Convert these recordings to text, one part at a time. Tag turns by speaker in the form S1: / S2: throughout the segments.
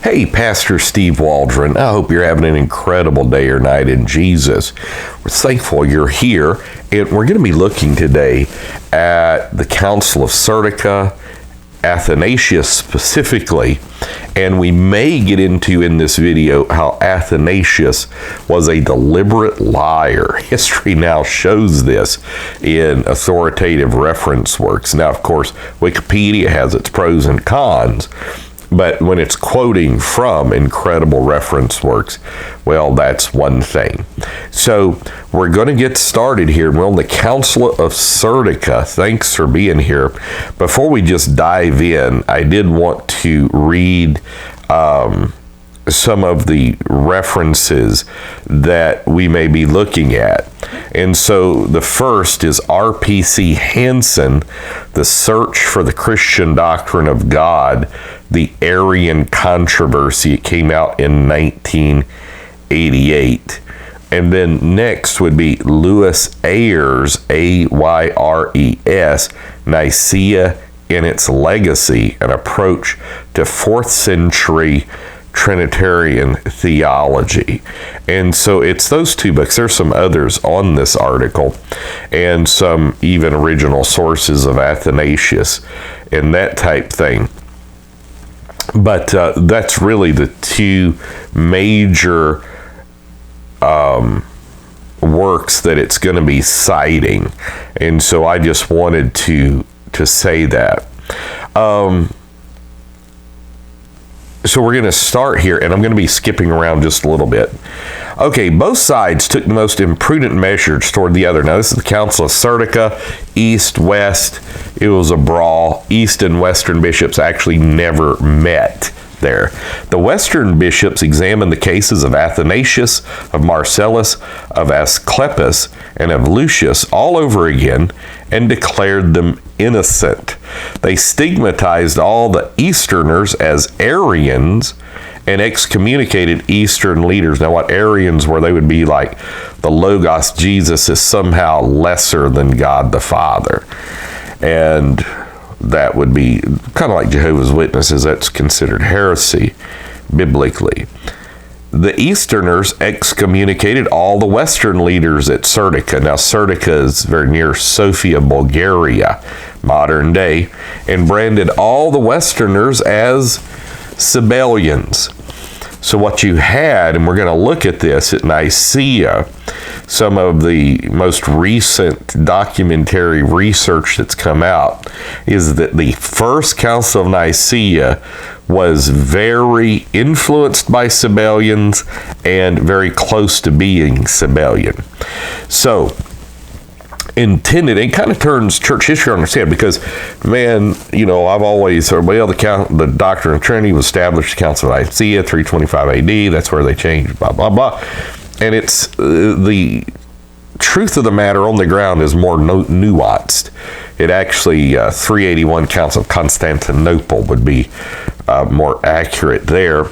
S1: Hey, Pastor Steve Waldron. I hope you're having an incredible day or night in Jesus. We're thankful you're here, and we're going to be looking today at the Council of Serdica, Athanasius specifically, and we may get into in this video how Athanasius was a deliberate liar. History now shows this in authoritative reference works. Now, of course, Wikipedia has its pros and cons, but when it's quoting from incredible reference works, well, that's one thing. So we're going to get started here. We're on the Council of Serdica. Thanks for being here. Before we just dive in, I did want to read some of the references that we may be looking at. And so the first is R.P.C. Hansen, The Search for the Christian Doctrine of God, the Arian Controversy. It came out in 1988. And then next would be Louis Ayres, A-Y-R-E-S, Nicaea in its Legacy, an Approach to 4th Century Trinitarian Theology. And so it's those two books. There's some others on this article and some even original sources of Athanasius and that type thing. But that's really the two major works that it's going to be citing. And so I just wanted to say that. So we're going to start here, and I'm going to be skipping around just a little bit. Okay, both sides took the most imprudent measures toward the other. Now, this is the Council of Serdica, East-West. It was a brawl. East and Western bishops actually never met there. The Western bishops examined the cases of Athanasius, of Marcellus, of Asclepius, and of Lucius all over again and declared them innocent. They stigmatized all the Easterners as Arians and excommunicated Eastern leaders. Now, what Arians were, they would be like the Logos Jesus is somehow lesser than God the Father. And that would be kind of like Jehovah's Witnesses. That's considered heresy biblically. The Easterners excommunicated all the Western leaders at Serdica. Now, Serdica is very near Sofia, Bulgaria, modern day, and branded all the Westerners as Sabellians. So what you had, and we're going to look at this at Nicaea, some of the most recent documentary research that's come out is that the first Council of Nicaea was very influenced by Sabellians and very close to being Sabellian. So, intended, it kind of turns church history on its head because, man, you know, I've always heard, well, the doctrine of Trinity was established at the Council of Nicaea, 325 AD, that's where they changed, blah, blah, blah. And it's, the truth of the matter on the ground is more nuanced. It actually, 381 Council of Constantinople would be more accurate there.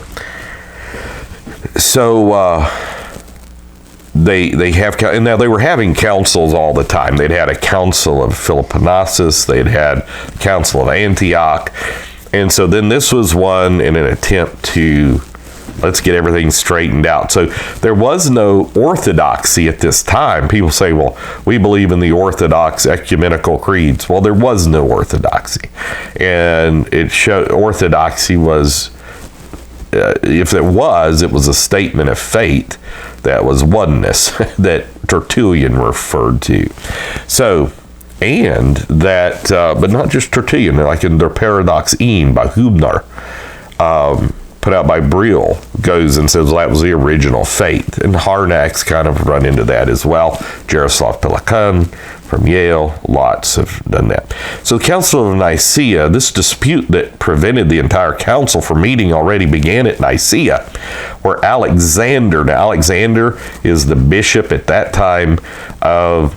S1: So, They have, and now they were having councils all the time. They'd had a council of Philippopotamus, they'd had a council of Antioch, and so then this was one in an attempt to let's get everything straightened out. So there was no orthodoxy at this time. People say, well, we believe in the Orthodox ecumenical creeds. Well, there was no orthodoxy, and it showed orthodoxy was, if it was a statement of faith that was oneness that Tertullian referred to. So, and that, but not just Tertullian, like in their Paradoxine by Hubner, put out by Briel, goes and says, well, that was the original faith. And Harnack's kind of run into that as well. Jaroslav Pelikan from Yale, lots have done that. So the Council of Nicaea, this dispute that prevented the entire council from meeting already began at Nicaea, where Alexander, now Alexander is the bishop at that time of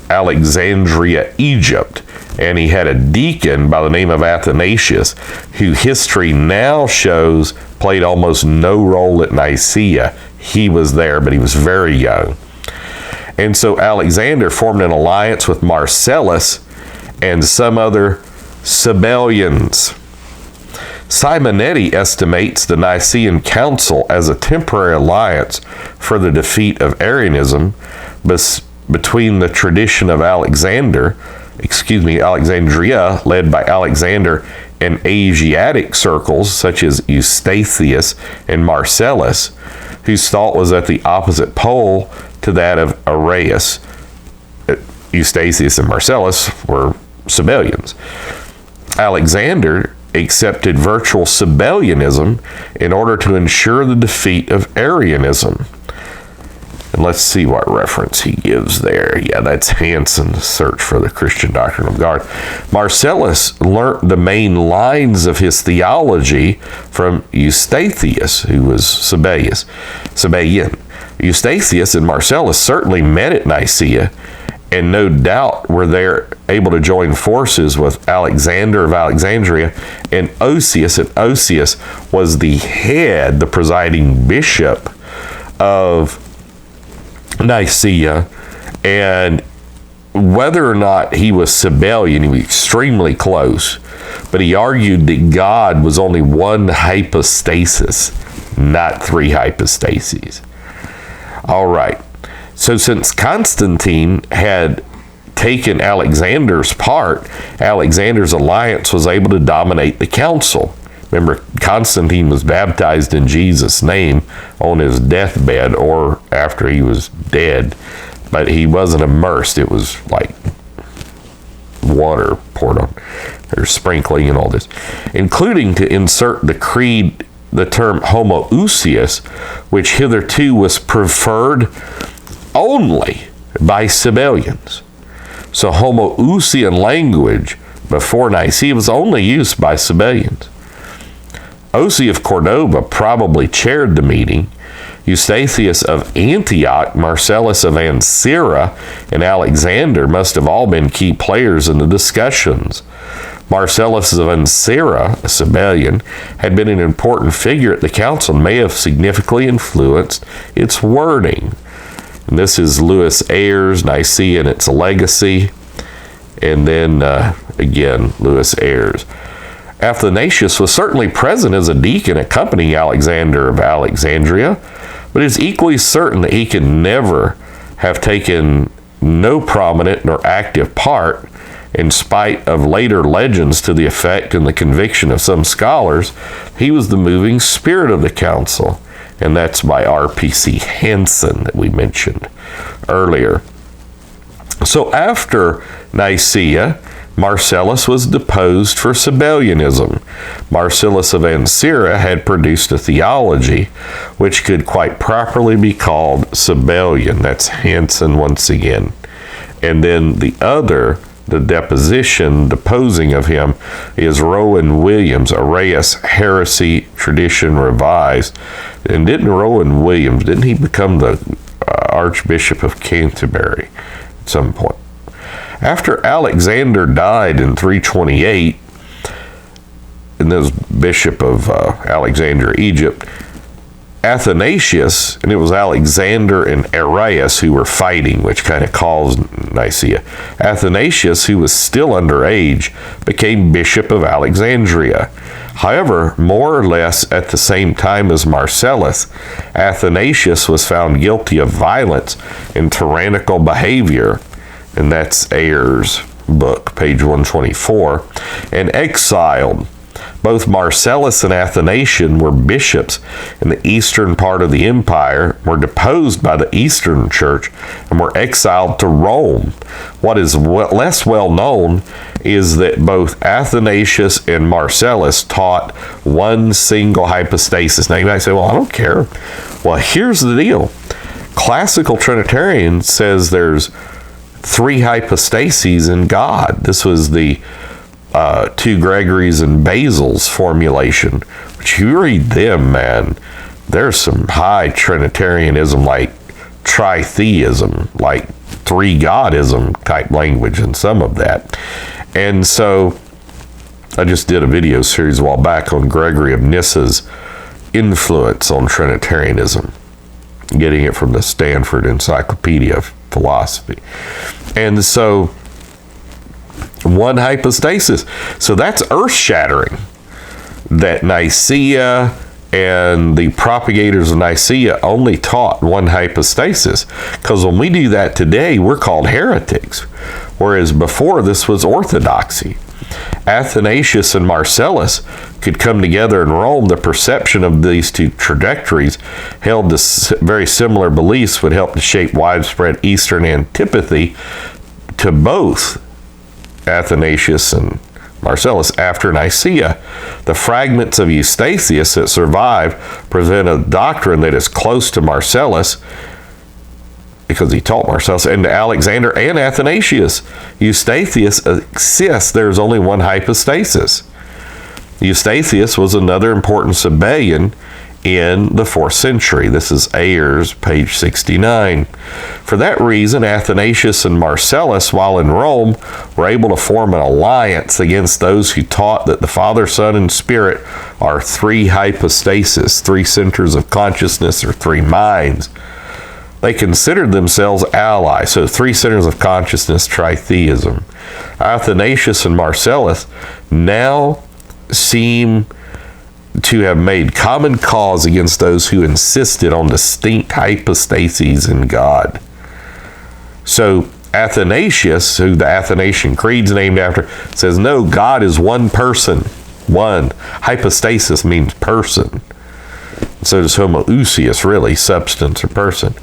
S1: Alexandria, Egypt, and he had a deacon by the name of Athanasius, who history now shows played almost no role at Nicaea. He was there, but he was very young. And so Alexander formed an alliance with Marcellus and some other Sabellians. Simonetti estimates the Nicene Council as a temporary alliance for the defeat of Arianism between the tradition of Alexandria, led by Alexander, and Asiatic circles such as Eustathius and Marcellus, whose thought was at the opposite pole to that of Arius. Eustathius and Marcellus were Sabellians. Alexander accepted virtual Sabellianism in order to ensure the defeat of Arianism. And let's see what reference he gives there. Yeah, that's Hanson's Search for the Christian Doctrine of God. Marcellus learnt the main lines of his theology from Eustathius, who was Sabellian. Eustathius and Marcellus certainly met at Nicaea, and no doubt were there able to join forces with Alexander of Alexandria and Osius. And Osius was the presiding bishop of Nicaea, and whether or not he was Sabellian, he was extremely close, but he argued that God was only one hypostasis, not three hypostases. All right, so since Constantine had taken Alexander's part, Alexander's alliance was able to dominate the council. Remember, Constantine was baptized in Jesus' name on his deathbed or after he was dead, but he wasn't immersed. It was like water poured on, or sprinkling and all this, including to insert the creed, the term homoousios, which hitherto was preferred only by Sabellians. So homoousian language before Nicaea was only used by Sabellians. Osi of Cordoba probably chaired the meeting. Eustathius of Antioch, Marcellus of Ancyra, and Alexander must have all been key players in the discussions. Marcellus of Ancyra, a Sabellian, had been an important figure at the council and may have significantly influenced its wording. And this is Louis Ayres, Nicaea and its legacy. And then, again, Louis Ayres. Athanasius was certainly present as a deacon accompanying Alexander of Alexandria, but it is equally certain that he can never have taken no prominent nor active part, in spite of later legends to the effect and the conviction of some scholars. He was the moving spirit of the council, and that's by R.P.C. Hanson that we mentioned earlier. So after Nicaea, Marcellus was deposed for Sabellianism. Marcellus of Ancyra had produced a theology which could quite properly be called Sabellian. That's Hanson once again. And then the deposing of him is Rowan Williams, Arius Heresy Tradition Revised. And didn't he become the Archbishop of Canterbury at some point? After Alexander died in 328, and this bishop of Alexandria, Egypt, Athanasius, and it was Alexander and Arius who were fighting, which kind of caused Nicaea. Athanasius, who was still underage, became bishop of Alexandria. However, more or less at the same time as Marcellus, Athanasius was found guilty of violence and tyrannical behavior, and that's Ayres' book, page 124, and exiled. Both Marcellus and Athanasius were bishops in the eastern part of the empire, were deposed by the Eastern Church, and were exiled to Rome. What is less well known is that both Athanasius and Marcellus taught one single hypostasis. Now you might say, well, I don't care. Well, here's the deal. Classical Trinitarian says there's three hypostases in God. This was the two Gregory's and Basil's formulation, which you read them, man, there's some high Trinitarianism, like tritheism, like three-godism type language in some of that. And so I just did a video series a while back on Gregory of Nyssa's influence on Trinitarianism, getting it from the Stanford Encyclopedia of Philosophy. And so one hypostasis. So that's earth-shattering. that Nicaea and the propagators of Nicaea only taught one hypostasis. Because when we do that today, we're called heretics. Whereas before, this was orthodoxy. Athanasius and Marcellus could come together in Rome. The perception of these two trajectories held to very similar beliefs would help to shape widespread Eastern antipathy to both Athanasius and Marcellus after Nicaea. The fragments of Eustathius that survive present a doctrine that is close to Marcellus, because he taught Marcellus, and to Alexander and Athanasius. Eustathius insists there's only one hypostasis. Eustathius was another important Sabellian in the 4th century. This is Ayers, page 69. For that reason, Athanasius and Marcellus, while in Rome, were able to form an alliance against those who taught that the Father, Son, and Spirit are three hypostases, three centers of consciousness, or three minds. They considered themselves allies, so three centers of consciousness, tritheism. Athanasius and Marcellus now seem to have made common cause against those who insisted on distinct hypostases in God. So Athanasius, who the Athanasian Creed's named after, says, no, God is one person, one. Hypostasis means person. So does homoousios, really, substance or person.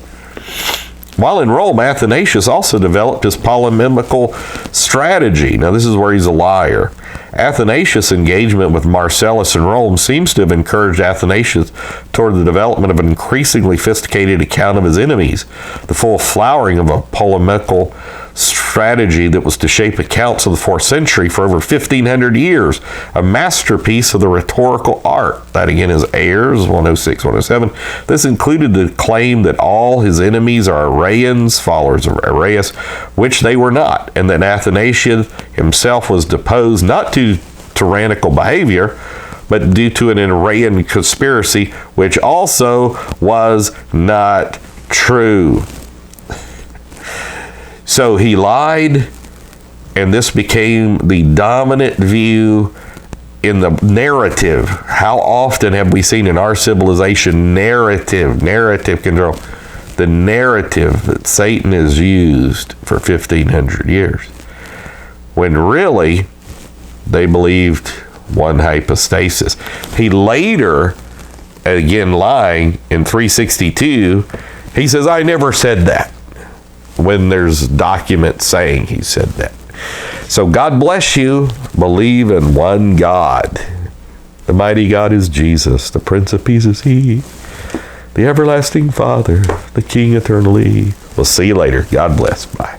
S1: While in Rome, Athanasius also developed his polemical strategy. Now, this is where he's a liar. Athanasius' engagement with Marcellus in Rome seems to have encouraged Athanasius toward the development of an increasingly sophisticated account of his enemies, the full flowering of a polemical strategy that was to shape accounts of the 4th century for over 1,500 years, a masterpiece of the rhetorical art. That again is Ayers, 106, 107. This included the claim that all his enemies are Arians, followers of Arius, which they were not, and that Athanasius himself was deposed not to tyrannical behavior, but due to an Arian conspiracy, which also was not true. So he lied, and this became the dominant view in the narrative. How often have we seen in our civilization narrative control? The narrative that Satan has used for 1,500 years. When really, they believed one hypostasis. He later, again lying, in 362, he says, I never said that, when there's documents saying he said that. So God bless you. Believe in one God. The mighty God is Jesus. The Prince of Peace is He. The everlasting Father. The King eternally. We'll see you later. God bless. Bye.